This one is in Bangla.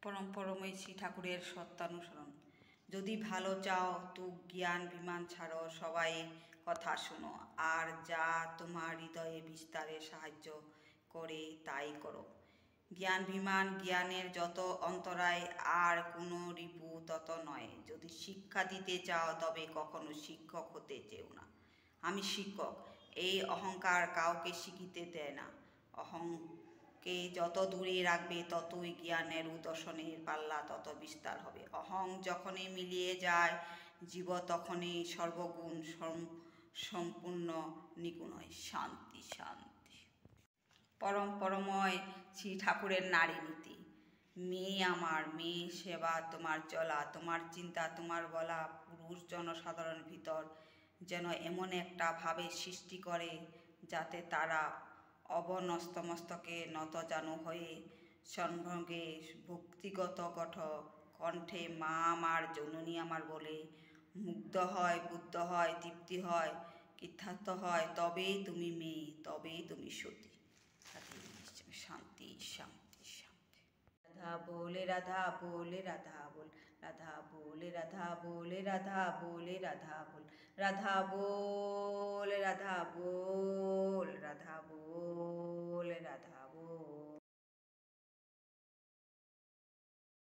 পরম পরমেশ্বী ঠাকুরের সত্যানুসরণ। যদি ভালো চাও তো জ্ঞান বিমান ছাড়ো, সবাই কথা শোনো, আর যা তোমার হৃদয়ে বিস্তারে সাহায্য করে তাই করো। জ্ঞান বিমান জ্ঞানের যত অন্তরায়, আর কোনো রিপু তত নয়। যদি শিক্ষা দিতে চাও তবে কখনো শিক্ষক হতে চেও না। আমি শিক্ষক, এই অহংকার কাউকে শিখিতে দেয় না। অহংকে যত দূরে রাখবে ততই জ্ঞানের উদর্শনের পাল্লা তত বিস্তার হবে। অহং যখনই মিলিয়ে যায় জীব তখনই সর্বগুণ সম্পূর্ণ নিগুণ হয়। শান্তি শান্তি। পরম পরময় শ্রী ঠাকুরের নারী নীতি। মেয়ে আমার, মেয়ে সেবা তোমার চলা, তোমার চিন্তা তোমার বলা পুরুষ জনসাধারণ ভিতর যেন এমন একটা ভাবের সৃষ্টি করে যাতে তারা অবনতমস্তকে নতজানু হয়ে সম্ভ্রমে ভক্তিগত কণ্ঠে মা আমার, জননী আমার বলে মুগ্ধ হয়, বুদ্ধ হয়, তৃপ্তি হয়, কৃতার্থ হয়। তবেই তুমি মেয়ে, তবেই তুমি সতী। শান্তি শান্তি শান্তি। রাধা বলে রাধা বলে রাধা বল, রাধা বলে রাধা বলে রাধা বলে রাধা বল, রাধা বল রাধা বল, রাধা বল রাধা বল।